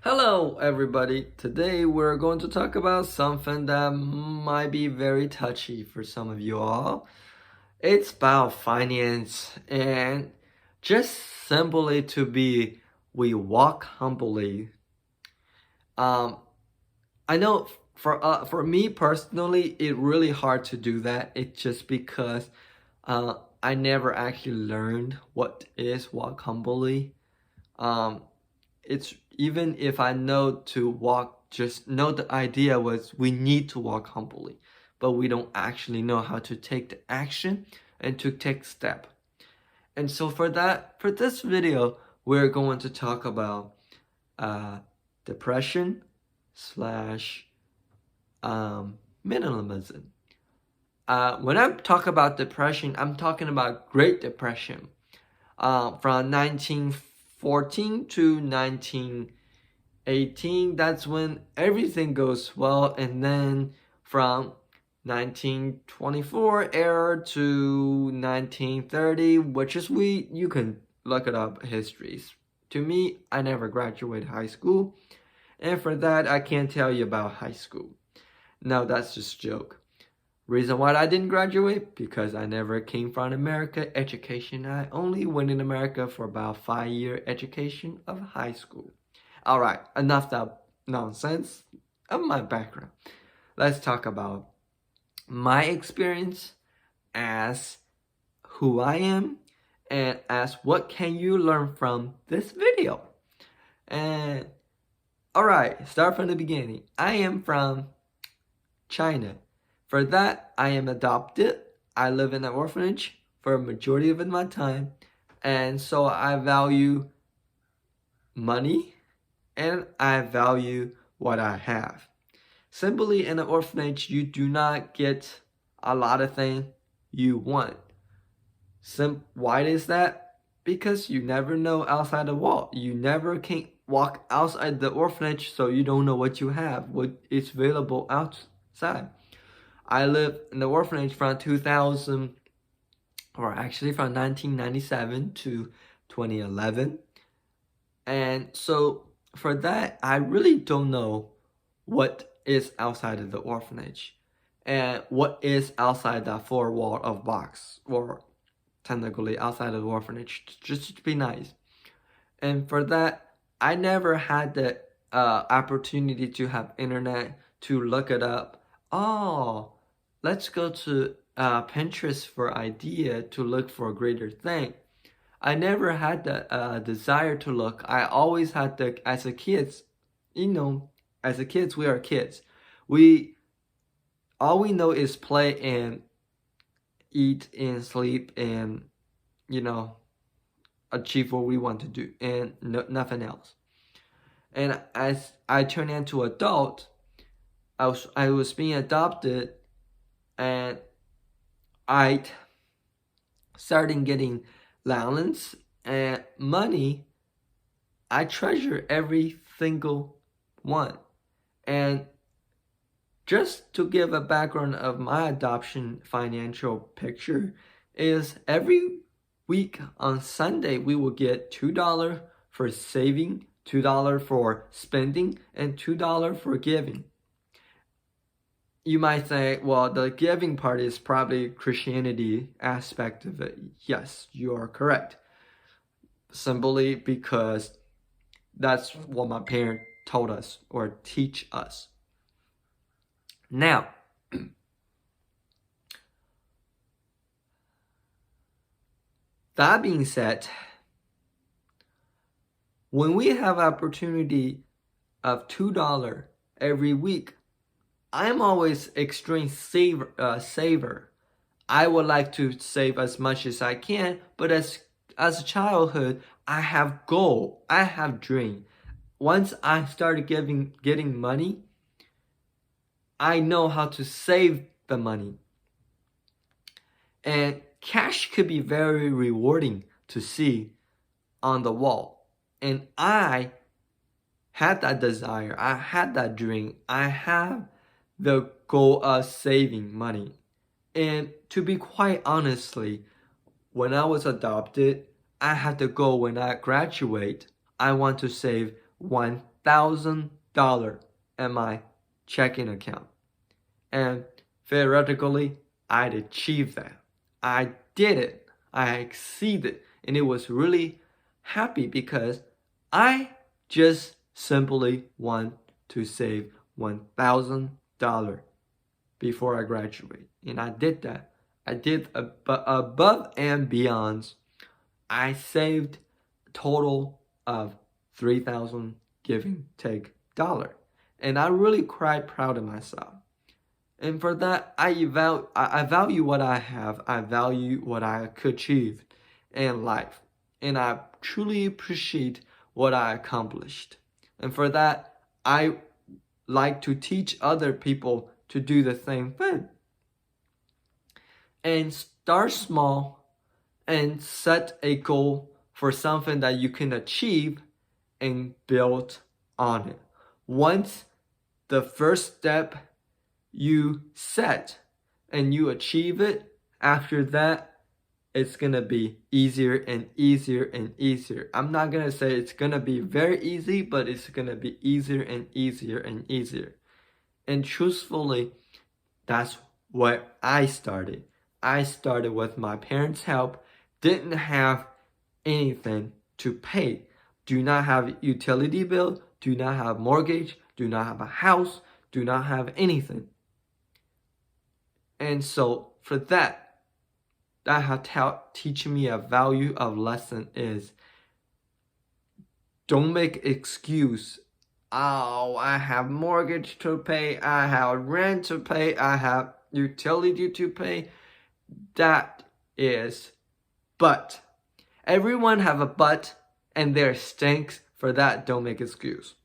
Hello, everybody. Today we're going to talk about something that might be very touchy for some of you all. It's about finance and just simply to be, we walk humbly. Um, I know for me personally, it's really hard to do that. It's just because I never actually learned what is walk humbly. Um, it's even if I know to walk, just know the idea was we need to walk humbly, but we don't actually know how to take the action and to take step. And so for this video, we're going to talk about uh, depression slash minimalism. When I talk about depression, I'm talking about Great Depression from 1914 to 1918. That's when everything goes well, and then from 1924 era to 1930, which is you can look it up histories. To me, I never graduated high school, and for that I can't tell you about high school. No, that's just a joke. Reason why I didn't graduate? Because I never came from America education. I only went in America for about 5 year education of high school. Alright, enough that nonsense of my background. Let's talk about my experience as who I am and as what can you learn from this video. And alright, start from the beginning. I am from China. For that, I am adopted. I live in an orphanage for a majority of my time. And so I value money and I value what I have. Simply in an orphanage, you do not get a lot of things you want. Why is that? Because you never know outside the wall. You never can walk outside the orphanage, so you don't know what you have, what is available outside. I lived in the orphanage from 2000, or actually from 1997 to 2011. And so for that, I really don't know what is outside of the orphanage and what is outside that four wall of box, or technically outside of the orphanage, just to be nice. And for that, I never had the opportunity to have internet to look it up. Oh, let's go to Pinterest for idea to look for a greater thing. I never had the desire to look. I always had the, as a kids, as a kids, we are kids. We, all we know is play and eat and sleep and, you know, achieve what we want to do and nothing else. And as I turned into adult, I was being adopted, and I started getting allowance and money. I treasure every single one. And just to give a background of my adoption financial picture is every week on Sunday we will get $2 for saving, $2 for spending, and $2 for giving. You might say, well, the giving part is probably Christianity aspect of it. Yes, you are correct. Simply because that's what my parents told us or teach us. Now, that being said, when we have opportunity of $2 every week, I'm always extreme saver. I would like to save as much as I can, but as a childhood, I have goal, I have dream. Once I started getting money, I know how to save the money. And cash could be very rewarding to see on the wall. And I had that desire, I had that dream, I have the goal of saving money. And to be quite honestly, when I was adopted, I had the goal when I graduate, I want to save $1 $1,000 in my checking account. And theoretically, I'd achieved that. I did it. I exceeded. And it was really happy because I just simply want to save $1,000 before I graduate. And I did that. I did above and beyond. I saved a total of 3,000 give and take dollar. And I really quite proud of myself. And for that, I value what I have. I value what I could achieve in life. And I truly appreciate what I accomplished. And for that, I like to teach other people to do the same thing. And start small and set a goal for something that you can achieve and build on it. Once the first step you set and you achieve it, after that, it's gonna be easier and easier and easier. I'm not gonna say it's gonna be very easy, but it's gonna be easier and easier and easier. And truthfully, that's where I started. I started with my parents' help, didn't have anything to pay, do not have utility bill, do not have mortgage, do not have a house, do not have anything. And so for that had teach me a value of lesson is don't make excuse. Oh, I have mortgage to pay, I have rent to pay, I have utility to pay. That is but. Everyone have a but, and there stinks. For that, don't make excuse.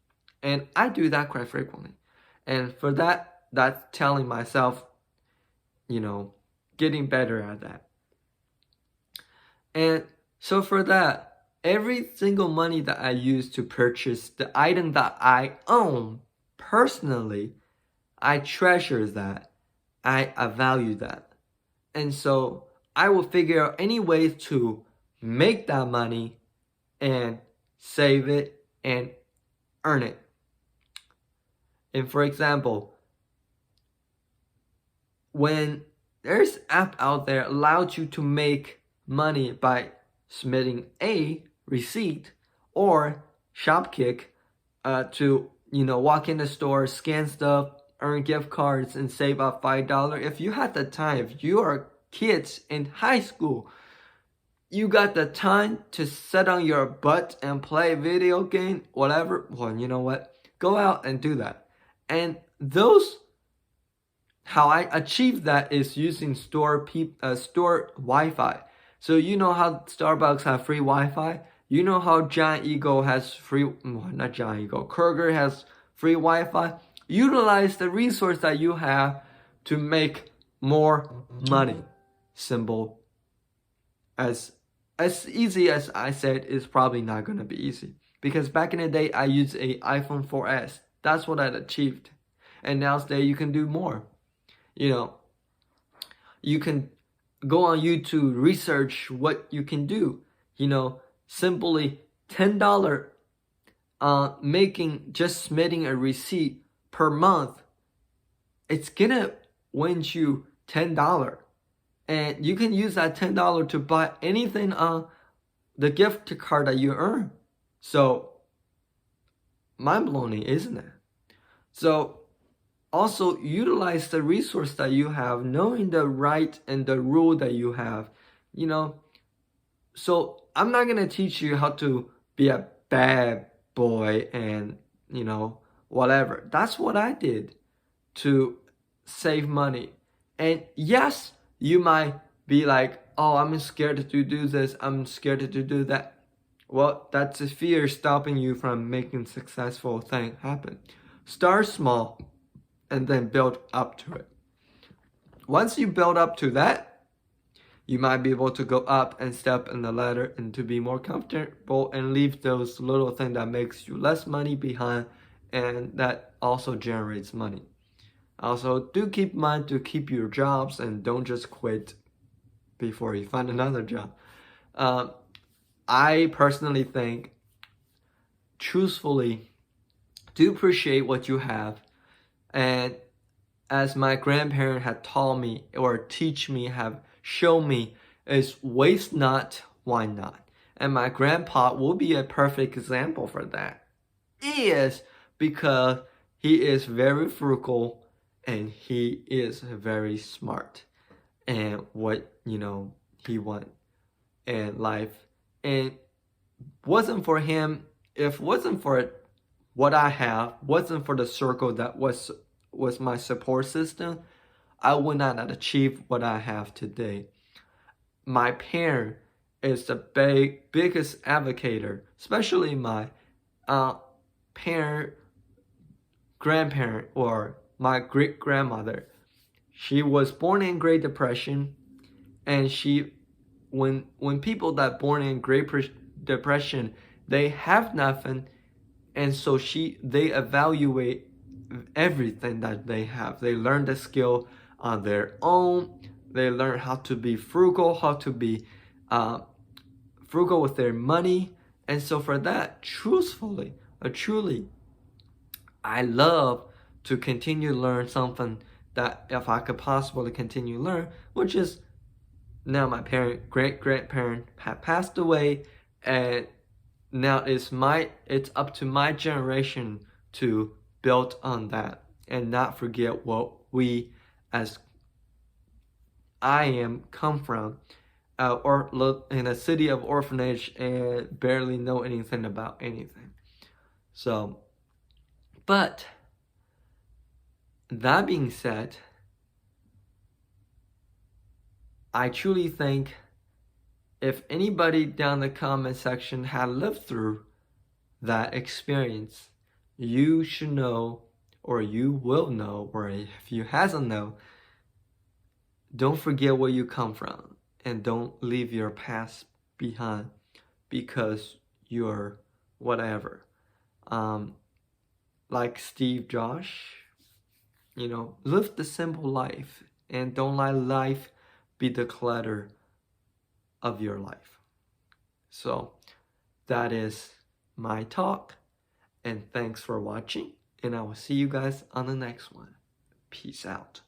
And I do that quite frequently. And for that, that's telling myself, getting better at that. And so for that, every single money that I use to purchase the item that I own personally, I treasure that. I value that. And so I will figure out any ways to make that money and save it and earn it. And for example, when there's app out there allows you to make money by submitting a receipt or Shopkick to walk in the store, scan stuff, earn gift cards, and save up $5. If you had the time, if you are kids in high school, you got the time to sit on your butt and play video game, whatever, well, you know what? Go out and do that. And how I achieved that is using store Wi-Fi. So you know how Starbucks have free Wi-Fi? You know how Giant Eagle has not Giant Eagle, Kroger has free Wi-Fi? Utilize the resource that you have to make more money. Simple. As easy as I said, it's probably not going to be easy. Because back in the day, I used a iPhone 4S. That's what I'd achieved. And nowadays, you can do more. You can go on YouTube, research what you can do. Simply $10 just submitting a receipt per month, it's gonna win you $10. And you can use that $10 to buy anything on the gift card that you earn. So, mind-blowing, isn't it? So, also utilize the resource that you have, knowing the right and the rule that you have. So, I'm not going to teach you how to be a bad boy and, whatever. That's what I did to save money. And yes, you might be like, oh, I'm scared to do this, I'm scared to do that. Well, that's a fear stopping you from making successful thing happen. Start small and then build up to it. Once you build up to that, you might be able to go up and step in the ladder and to be more comfortable and leave those little things that makes you less money behind, and that also generates money. Also, do keep in mind to keep your jobs and don't just quit before you find another job. I personally think, truthfully, Do appreciate what you have. And as my grandparent had taught me or teach me, have shown me, is waste not, why not? And my grandpa will be a perfect example for that. Is because he is very frugal and he is very smart and what he want in life. And wasn't for him, if wasn't for what I have, wasn't for the circle that was my support system, I would not have achieved what I have today. My parent is the biggest advocate, especially my parent, grandparent, or my great grandmother. She was born in Great Depression, and when people that born in Great Depression, they have nothing, and so they evaluate everything that they have. They learn the skill on their own. They learn how to be frugal, how to be frugal with their money. And so for that, truly, I love to continue to learn something that if I could possibly continue to learn, which is now my great grandparent had passed away, and now it's up to my generation to build on that and not forget what we as I am come from, or in a city of orphanage and barely know anything about anything. So, but that being said, I truly think if anybody down the comment section had lived through that experience, you should know, or you will know, or if you hasn't know, don't forget where you come from and don't leave your past behind because you're whatever. Like Steve Josh, live the simple life and don't let life be the clutter of your life. So that is my talk, and thanks for watching, and I will see you guys on the next one. Peace out.